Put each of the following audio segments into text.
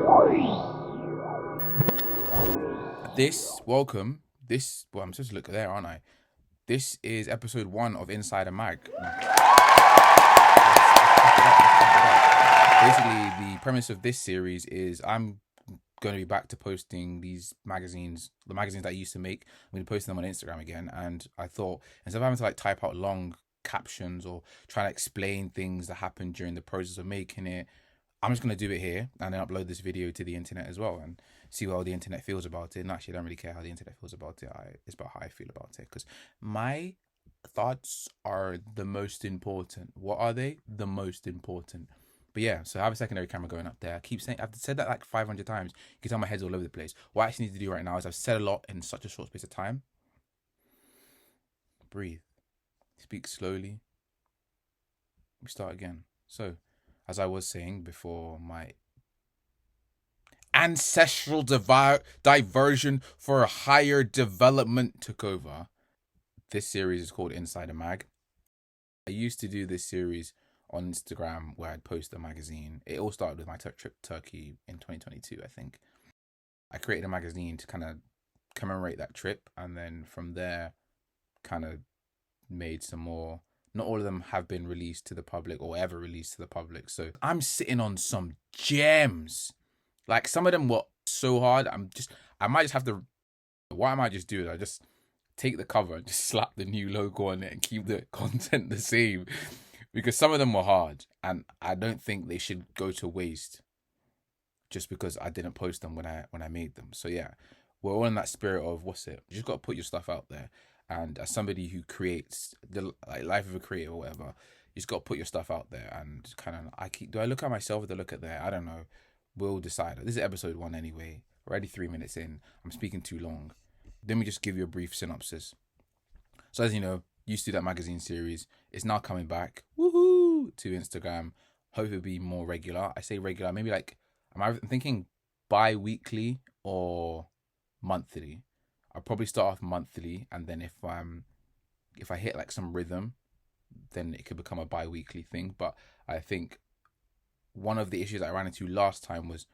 Well, I'm supposed to look there, aren't I? This is episode 1 of Inside a Mag. Basically, the premise of this series is I'm going to be back to posting these magazines, the magazines that I used to make. I'm going to post them on Instagram again. And I thought, instead of having to type out long captions or trying to explain things that happened during the process of making it, I'm just going to do it here and then upload this video to the internet as well and see how the internet feels about it. And actually, I don't really care how the internet feels about it. It's about how I feel about it, because my thoughts are the most important. What are they? The most important. But yeah, so I have a secondary camera going up there. I keep saying, I've said that like 500 times. You can tell my head's all over the place. What I actually need to do right now is I've said a lot in such a short space of time. Breathe. Speak slowly. We start again. So, as I was saying before, my ancestral diversion for a higher development took over. This series is called Inside a Mag. I used to do this series on Instagram where I'd post a magazine. It all started with my trip to Turkey in 2022, I think. I created a magazine to kind of commemorate that trip, and then from there kind of made some more. Not all of them have been released to the public or ever released to the public. So I'm sitting on some gems. Like, some of them were so hard. I might just have to, what I might just do is I just take the cover and just slap the new logo on it and keep the content the same. Because some of them were hard and I don't think they should go to waste just because I didn't post them when I made them. So yeah, we're all in that spirit of, you just got to put your stuff out there. And as somebody who creates the life of a creator or whatever, you just got to put your stuff out there. And kind of, do I look at myself or do I look at there? I don't know. We'll decide. This is episode 1 anyway. Already 3 minutes in. I'm speaking too long. Let me just give you a brief synopsis. So as you know, used to do that magazine series. It's now coming back. Woohoo! To Instagram. Hope it'll be more regular. I say regular, maybe I'm thinking bi-weekly or monthly. I'll probably start off monthly, and then if I hit some rhythm, then it could become a bi-weekly thing. But I think one of the issues I ran into last time was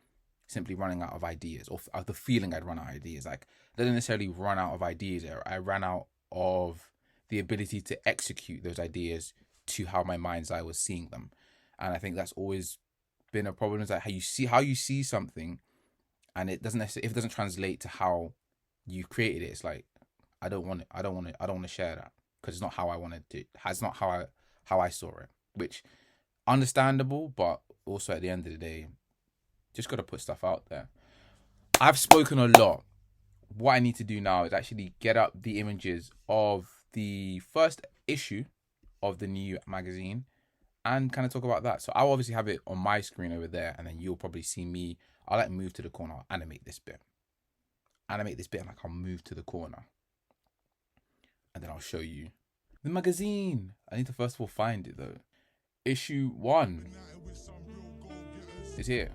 simply running out of ideas, or the feeling I'd run out of ideas. I didn't necessarily run out of ideas. I ran out of the ability to execute those ideas to how my mind's eye was seeing them. And I think that's always been a problem, is that how you see something, and it doesn't necessarily, if it doesn't translate to how you created it, it's like, I don't want to share that because it's not how I wanted it. It's not how I saw it, which understandable, but also at the end of the day, just got to put stuff out there. I've spoken a lot. What I need to do now is actually get up the images of the first issue of the new magazine and kind of talk about that. So I'll obviously have it on my screen over there, and then you'll probably see me. I'll move to the corner, I'll animate this bit, and I'll move to the corner, and then I'll show you the magazine. I need to first of all find it though. Issue 1 is here.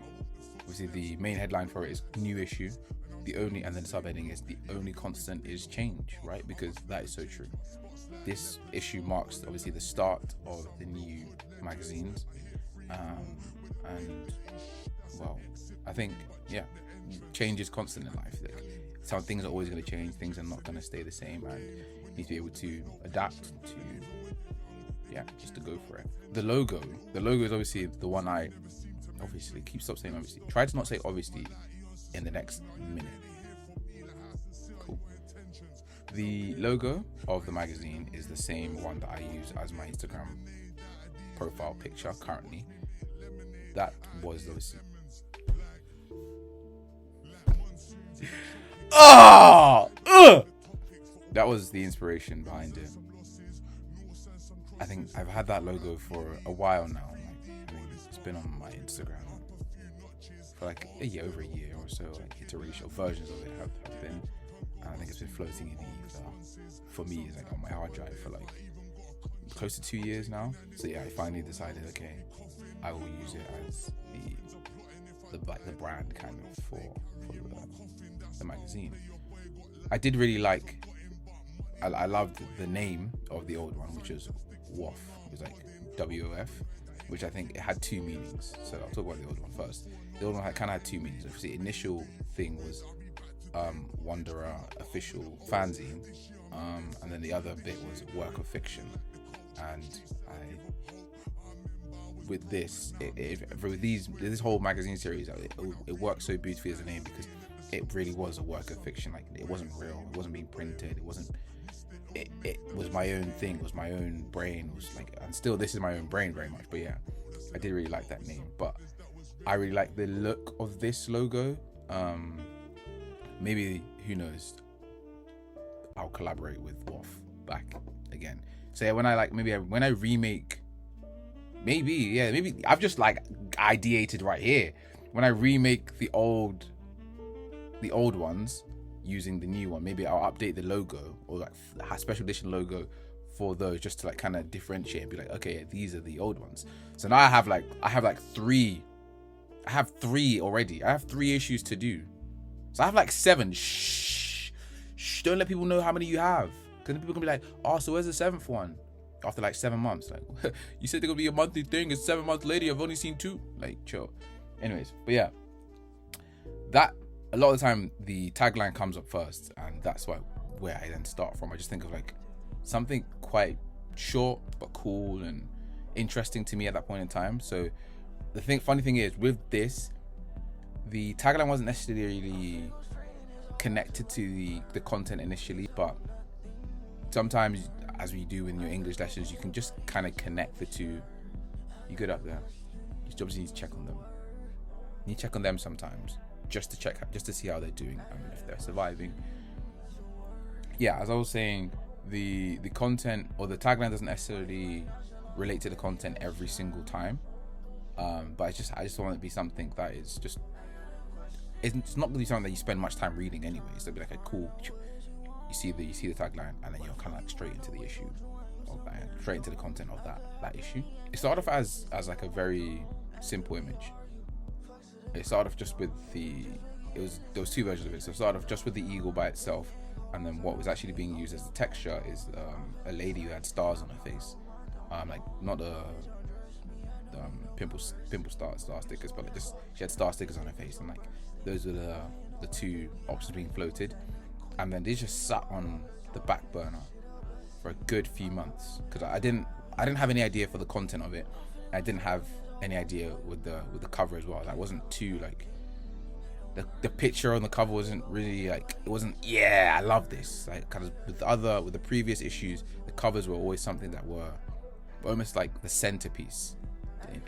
Obviously, the main headline for it is new issue. And then subheading is the only constant is change, right? Because that is so true. This issue marks obviously the start of the new magazines, and well, I think change is constant in life. Some things are always going to change. Things are not going to stay the same, and you need to be able to adapt to. Just to go for it. The logo is obviously the one I stop saying obviously. Try to not say obviously in the next minute. Cool. The logo of the magazine is the same one that I use as my Instagram profile picture currently. That was obviously that was the inspiration behind it. I think I've had that logo for a while now. It's been on my Instagram for over a year or so. Iteration versions of it have been, and I think it's been floating in the ether. For me, it's on my hard drive for close to 2 years now. So I finally decided, okay, I will use it as the brand kind of for the magazine. I did really I loved the name of the old one, which was WOF. It was WOF, which I think it had two meanings. So I'll talk about the old one first. The old one kind of had two meanings. Obviously, the initial thing was Wanderer official fanzine, and then the other bit was work of fiction. And with this, this whole magazine series, it worked so beautifully as a name because it really was a work of fiction. Like, it wasn't real, it wasn't being printed, it wasn't. It was my own thing, it was my own brain, it was like, and still this is my own brain very much. But yeah, I did really like that name. But I really like the look of this logo. Maybe, who knows, I'll collaborate with Woff back again. So yeah, when I remake, maybe I've just like ideated right here. When I remake the old ones using the new one, maybe I'll update the logo or like a special edition logo for those, just to like kind of differentiate and be like, okay, these are the old ones. So now I have three already. I have 3 issues to do. So I have like 7. Shh. Don't let people know how many you have, because people can be like, oh, so where's the 7th one? After like 7 months, like, you said they're gonna be a monthly thing. It's 7 months later. I've only seen 2. Like, chill. Anyways, but yeah, that a lot of the time the tagline comes up first, and that's where I then start from. I just think of like something quite short but cool and interesting to me at that point in time. So funny thing is, with this, the tagline wasn't necessarily connected to the content initially, but sometimes, as we do in your English lessons, you can just kind of connect the two. You good up there? You obviously need to check on them. You check on them sometimes, just to see how they're doing and if they're surviving. Yeah, as I was saying, the content or the tagline doesn't necessarily relate to the content every single time, but I just want it to be something that is just, it's not going to be something that you spend much time reading anyway. So it'll be like a cool, you see the tagline, and then you're kind of like straight into the issue of that, straight into the content of that issue. It started off as like a very simple image. It started off just with there was 2 versions of it. So it started off just with the eagle by itself, and then what was actually being used as the texture is a lady who had stars on her face, like not the pimple star stickers, but like just she had star stickers on her face, and like those were the 2 options being floated. And then they just sat on the back burner for a good few months, because I didn't have any idea for the content of it. I didn't have any idea with the cover as well. That wasn't too like, the picture on the cover wasn't really like, it wasn't, yeah, I love this. Like, kind of with the previous issues, the covers were always something that were almost like the centerpiece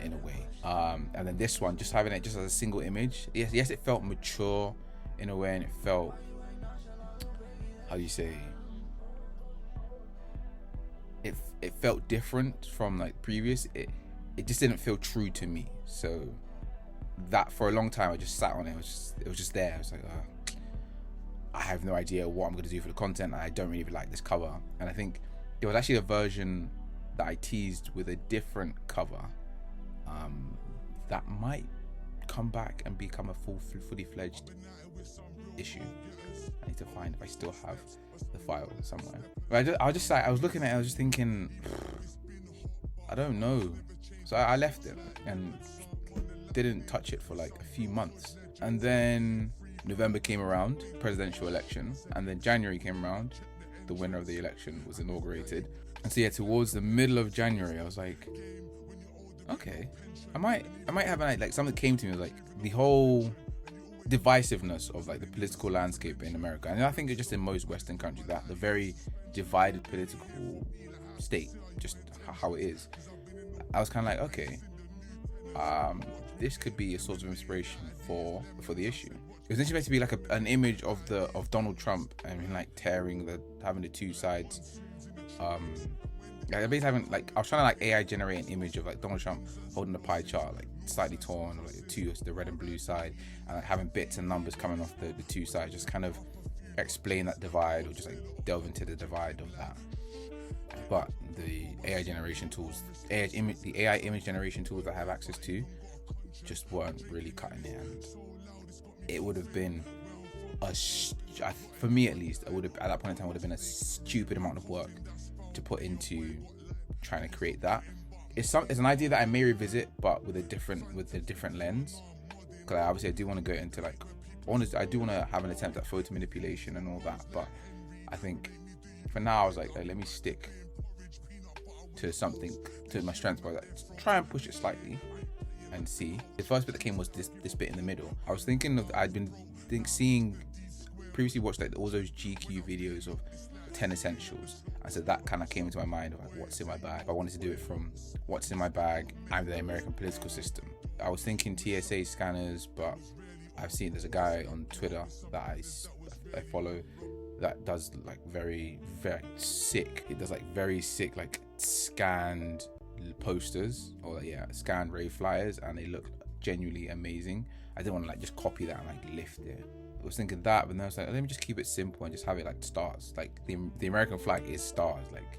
in a way. And then this one, just having it just as a single image, yes, it felt mature in a way, and it felt, how do you say, it felt different from like previous. It just didn't feel true to me. So that, for a long time, I just sat on it. It was just there. I was like, I have no idea what I'm going to do for the content. I don't really like this cover. And I think there was actually a version that I teased with a different cover that might come back and become a fully fledged issue. I need to find if I still have the file somewhere. But I was looking at it, I was just thinking, I don't know. So I left it and didn't touch it for like a few months. And then November came around, presidential election, and then January came around, the winner of the election was inaugurated. And so yeah, towards the middle of January, I was like, okay, I might have like something came to me, like the whole divisiveness of like the political landscape in America, and I think it's just in most Western countries, that the very divided political state, just how it is. I was kind of like, okay, this could be a source of inspiration for the issue. It was actually meant to be like an image of Donald Trump, and like having the 2 sides. I was trying to like AI generate an image of like Donald Trump holding a pie chart, like slightly torn, or like the red and blue side, and like having bits and numbers coming off the 2 sides, just kind of explain that divide, or just like delve into the divide of that. But the AI generation tools, the AI image generation tools that I have access to, just weren't really cutting it, and it would have been for me at least, at that point in time, would have been a stupid amount of work to put into trying to create that. it's an idea that I may revisit, but with a different lens. Because obviously I do want to go into like, I do want to have an attempt at photo manipulation and all that. But I think for now I was like let me stick to something, to my strengths, but like, try and push it slightly and see. The first bit that came was this bit in the middle. I was thinking of, I'd been seeing, previously watched like all those GQ videos of 10 essentials, and so that kind of came into my mind of like what's in my bag. I wanted to do it from what's in my bag and the American political system. I was thinking TSA scanners, but I've seen there's a guy on Twitter that I follow that does like very sick. He does like very sick like scanned posters, or scanned rave flyers, and they look genuinely amazing. I didn't want to like just copy that and like lift it. I was thinking that, but then I was like, let me just keep it simple and just have it like stars. Like the American flag is stars, like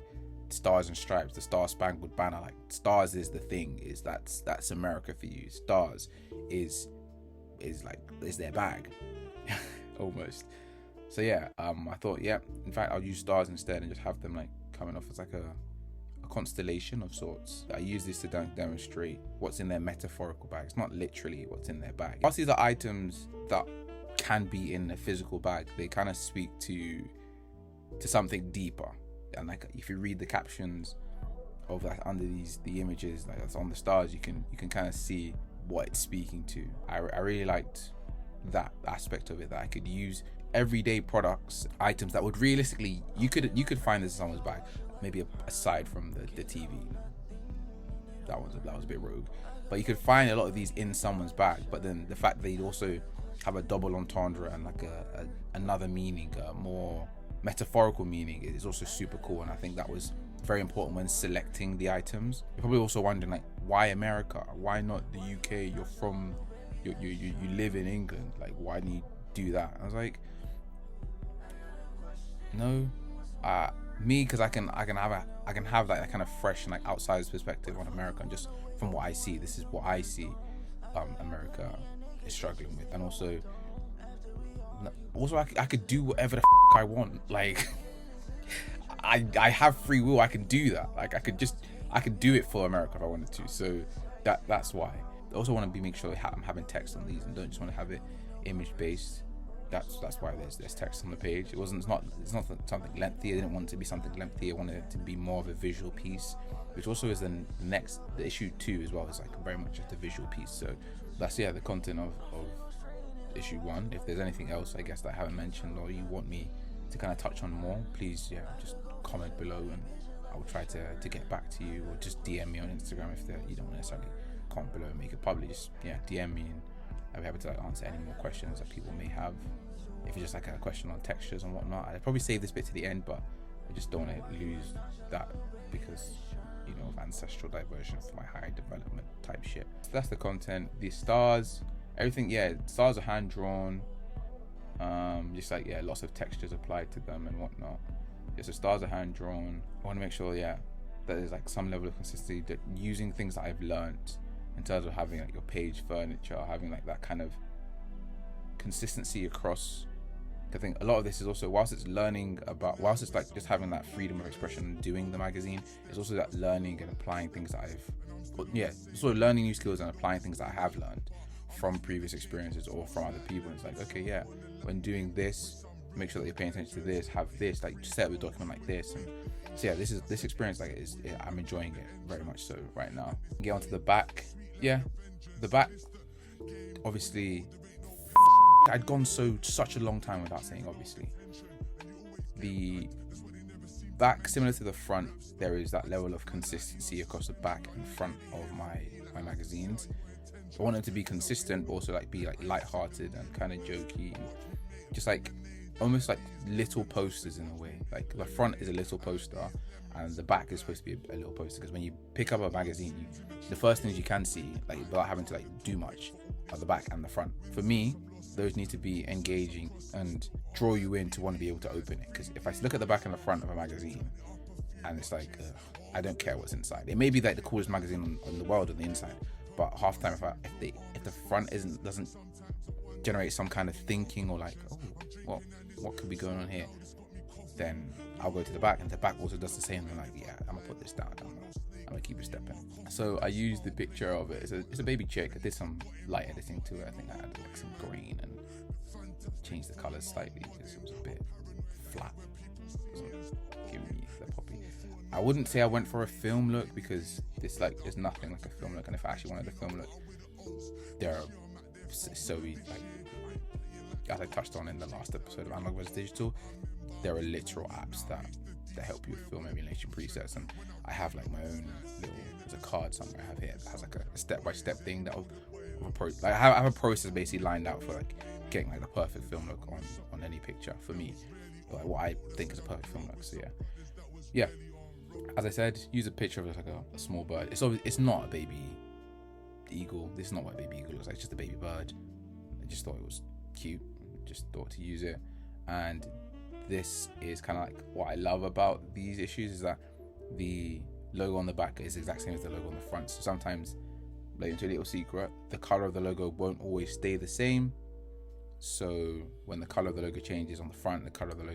stars and stripes, the Star Spangled Banner. Like stars is the thing, is that's America for you. Stars is their bag almost. So yeah, I thought, in fact I'll use stars instead and just have them like coming off as like a constellation of sorts. I use this to demonstrate what's in their metaphorical bag. It's not literally what's in their bag. Whilst these are items that can be in a physical bag, they kind of speak to something deeper. And like if you read the captions of like under the images like that's on the stars, you can kind of see what it's speaking to. I really liked that aspect of it, that I could use everyday products, items that would realistically you could find this in someone's bag, maybe aside from the TV. That was a bit rogue, but you could find a lot of these in someone's bag. But then the fact that they'd also have a double entendre and like another meaning, a more metaphorical meaning, is also super cool. And I think that was very important when selecting the items. You're probably also wondering like, why America? Why not the UK? You live in England. Like, why do you do that? I was like, no, me, because I can have that kind of fresh and like outsider's perspective on America, and just from what I see, this is what I see America is struggling with. And also I could do whatever the I want. Like I have free will. I can do that. Like I could do it for America if I wanted to. So that's why. I also want to make sure I'm having text on these and don't just want to have it image based. That's why there's text on the page. It's not something lengthy. I didn't want it to be something lengthy. I wanted it to be more of a visual piece, which also is the issue 2 as well. It's like very much just a visual piece. So that's the content of issue 1. If there's anything else I guess that I haven't mentioned or you want me to kind of touch on more, please just comment below and I will try to get back to you, or just DM me on Instagram if you don't necessarily comment below me. You could probably just DM me and I'll be able to answer any more questions that people may have. If it's just like a question on textures and whatnot, I'd probably save this bit to the end, but I just don't want to lose that because of ancestral diversion for my higher development type shit. So that's the content. The stars, everything, stars are hand drawn. Just like lots of textures applied to them and whatnot. So stars are hand drawn. I want to make sure that there's like some level of consistency, that using things that I've learned in terms of having like your page furniture, having like that kind of consistency across. I think a lot of this is also, whilst it's like just having that freedom of expression and doing the magazine, it's also that learning and applying things that learning new skills and applying things that I have learned from previous experiences or from other people. And it's like, okay, when doing this, make sure that you're paying attention to this, have this, like set up a document like this. And so this experience I'm enjoying it very much so right now. Get onto the back. The back, obviously, I'd gone such a long time without saying obviously. The back, similar to the front, there is that level of consistency across the back and front of my magazines. I want them to be consistent, but also like be like lighthearted and kind of jokey, just like almost like little posters in a way. Like the front is a little poster and the back is supposed to be a little poster, because when you pick up a magazine, the first things you can see, like without having to like do much, are the back and the front. For me, those need to be engaging and draw you in to want to be able to open it. Because if I look at the back and the front of a magazine and it's like, I don't care what's inside. It may be like the coolest magazine on the world on the inside, but half the time if the front doesn't generate some kind of thinking or like, what could be going on here, then I'll go to the back, and the back also does the same. I'm like, I'm gonna put this down. I'm gonna keep it stepping. So I used the picture of it. It's a baby chick. I did some light editing to it. I think I had like some green and changed the colors slightly because it was a bit flat. It wasn't giving me the poppy. I wouldn't say I went for a film look because this like is nothing like a film look. And if I actually wanted a film look, there are so like as I touched on in the last episode of Analog vs Digital, there are literal apps that help you with film emulation presets, and I have like my own little, there's a card somewhere I have here that has like a step-by-step thing that I'll approach. Like I have a process basically lined out for like getting like the perfect film look on any picture for me, like what I think is a perfect film look. So yeah. As I said, use a picture of like a small bird. It's not a baby eagle. This is not what a baby eagle looks like. It's just a baby bird. I just thought it was cute. Just thought to use it, and this is kind of like what I love about these issues is that the logo on the back is the exact same as the logo on the front. So sometimes, like into a little secret, the color of the logo won't always stay the same. So when the color of the logo changes on the front, the color of that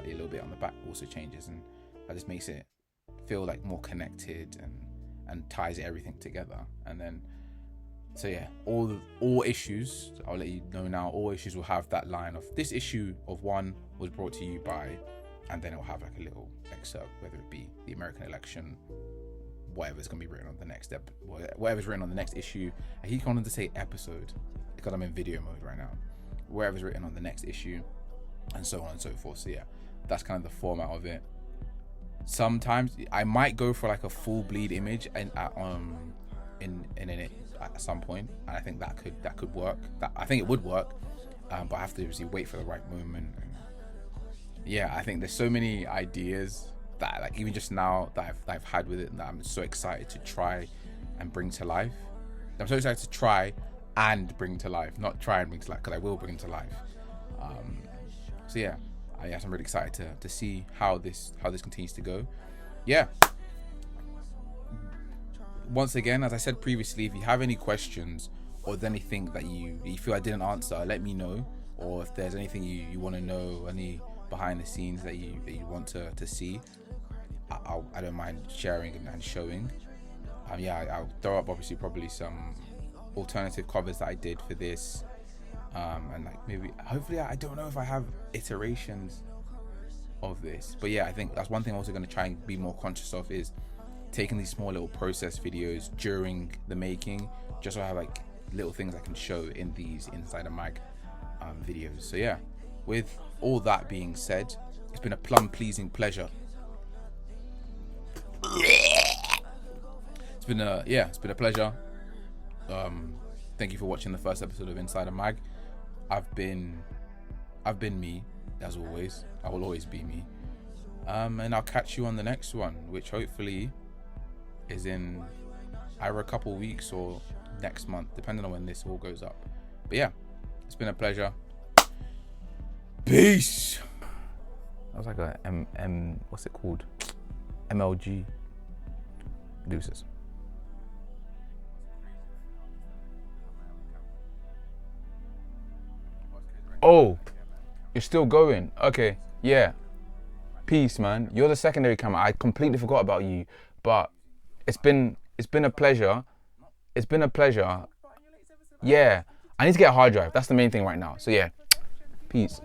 little bit on the back also changes, and that just makes it feel like more connected and ties everything together. And then so yeah, all issues, I'll let you know now, all issues will have that line of this issue of 1 was brought to you by, and then it'll have like a little excerpt, whether it be the American election, whatever's going to be written on the next whatever's written on the next issue. I keep wanting to say episode because I'm in video mode right now. Whatever's written on the next issue, and so on and so forth. So yeah, that's kind of the format of it. Sometimes I might go for like a full bleed image and in it at some point, and I think that could work. I think it would work, but I have to obviously wait for the right moment. And yeah, I think there's so many ideas that like even just now that I've had with it, and that I'm so excited to try and bring to life. I'm so excited to try and bring to life, not try and bring to life, because I will bring to life. So yeah, I'm really excited to see how this continues to go. Yeah. Once again, as I said previously, if you have any questions or there's anything that you feel I didn't answer, let me know. Or if there's anything you want to know, any behind the scenes that you want to see, I don't mind sharing and showing. I'll throw up obviously probably some alternative covers that I did for this, and like maybe hopefully I don't know if I have iterations of this, but yeah, I think that's one thing I'm also going to try and be more conscious of is taking these small little process videos during the making, just so I have like little things I can show in these Inside a Mag videos. So yeah, with all that being said, it's been a pleasing pleasure. It's been a pleasure. Thank you for watching the first episode of Inside a Mag. I've been me, as always. I will always be me. And I'll catch you on the next one, which hopefully is in either a couple weeks or next month, depending on when this all goes up. But yeah, it's been a pleasure. Peace. That was like a what's it called? MLG. Deuces. Oh, you're still going? Okay, yeah. Peace, man. You're the secondary camera. I completely forgot about you, but it's been a pleasure. It's been a pleasure. Yeah, I need to get a hard drive. That's the main thing right now. So yeah, peace.